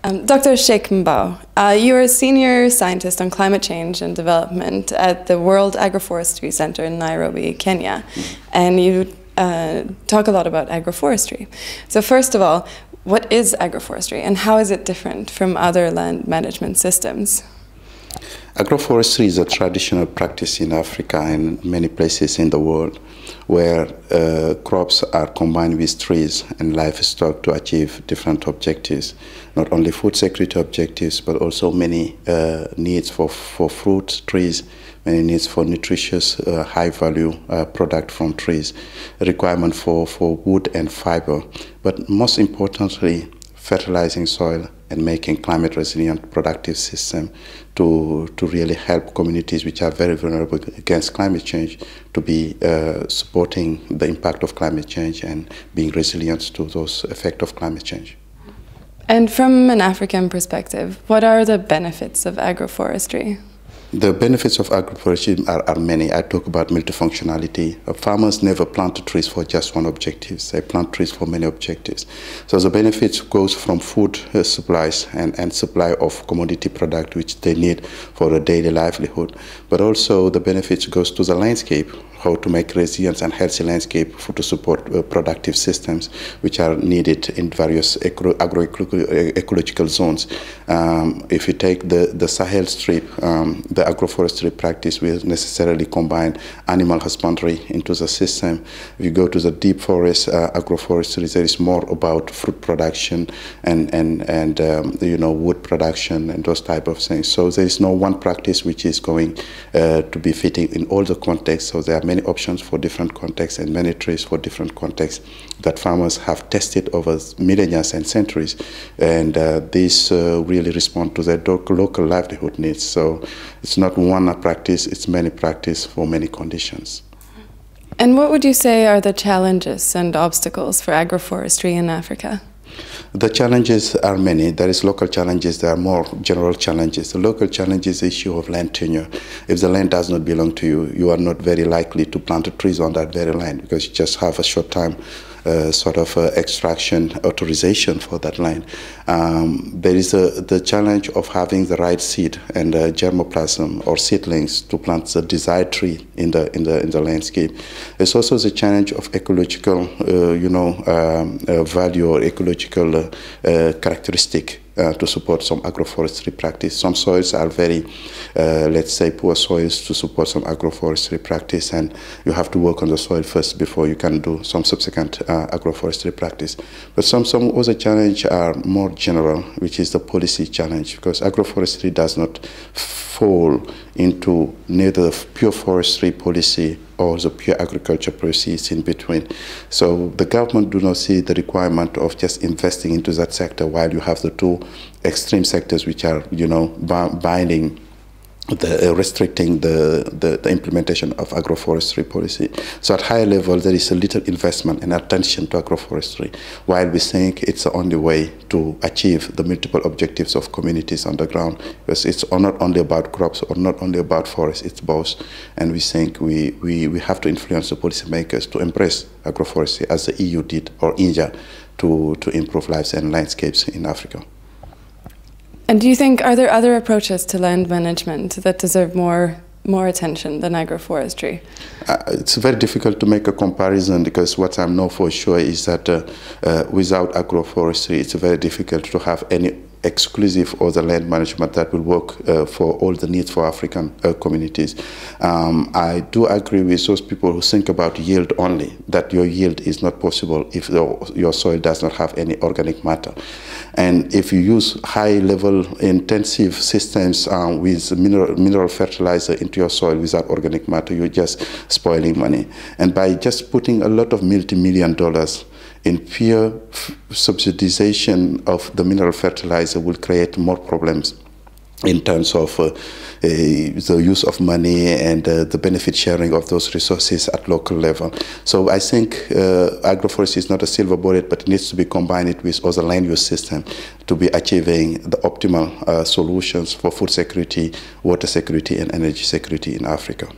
Dr. Cheikh Mbow, you are a senior scientist on climate change and development at the World Agroforestry Center in Nairobi, Kenya, and you talk a lot about agroforestry. So first of all, what is agroforestry and how is it different from other land management systems? Agroforestry is a traditional practice in Africa and many places in the world where crops are combined with trees and livestock to achieve different objectives, not only food security objectives, but also many needs for fruit trees, many needs for nutritious, high-value product from trees, requirement for wood and fiber, but most importantly, fertilizing soil and making climate resilient productive system to really help communities which are very vulnerable against climate change to be supporting the impact of climate change and being resilient to those effects of climate change. And from an African perspective, what are the benefits of agroforestry? The benefits of agroforestry are many. I talk about multifunctionality. Farmers never plant trees for just one objective. They plant trees for many objectives. So the benefits goes from food supplies and supply of commodity product which they need for a daily livelihood. But also the benefits goes to the landscape, how to make resilient and healthy landscape to support productive systems which are needed in various agroecological zones. If you take the Sahel Strip, the agroforestry practice will necessarily combine animal husbandry into the system. If you go to the deep forest agroforestry, there is more about fruit production and wood production and those type of things. So there is no one practice which is going to be fitting in all the contexts. So there are many options for different contexts and many trees for different contexts that farmers have tested over millennia and centuries, and these really respond to their local livelihood needs. So it's not one practice, it's many practice for many conditions. And what would you say are the challenges and obstacles for agroforestry in Africa? The challenges are many. There is local challenges, there are more general challenges. The local challenge is the issue of land tenure. If the land does not belong to you, you are not very likely to plant trees on that very land because you just have a short time extraction authorization for that land. There is the challenge of having the right seed and germoplasm or seedlings to plant the desired tree in the landscape. There's also the challenge of ecological value or ecological characteristic to support some agroforestry practice. Some soils are very, let's say, poor soils to support some agroforestry practice, and you have to work on the soil first before you can do some subsequent agroforestry practice. But some other challenges are more general, which is the policy challenge, because agroforestry does not fall into neither pure forestry policy or the pure agriculture policies in between. So the government do not see the requirement of just investing into that sector while you have the two extreme sectors which are, binding restricting the implementation of agroforestry policy. So at higher level, there is a little investment and attention to agroforestry, while we think it's the only way to achieve the multiple objectives of communities on the ground, because it's not only about crops or not only about forests, it's both. And we think we have to influence the policymakers to embrace agroforestry as the EU did, or India, to improve lives and landscapes in Africa. And do you think, are there other approaches to land management that deserve more attention than agroforestry? It's very difficult to make a comparison, because what I know for sure is that without agroforestry, it's very difficult to have any exclusive or the land management that will work for all the needs for African communities. I do agree with those people who think about yield only, that your yield is not possible if your soil does not have any organic matter. And if you use high-level intensive systems with mineral fertilizer into your soil without organic matter, you're just spoiling money. And by just putting a lot of multi-million dollars in pure subsidization of the mineral fertilizer will create more problems in terms of the use of money and the benefit sharing of those resources at local level. So I think agroforestry is not a silver bullet, but it needs to be combined with other land use systems to be achieving the optimal solutions for food security, water security, and energy security in Africa.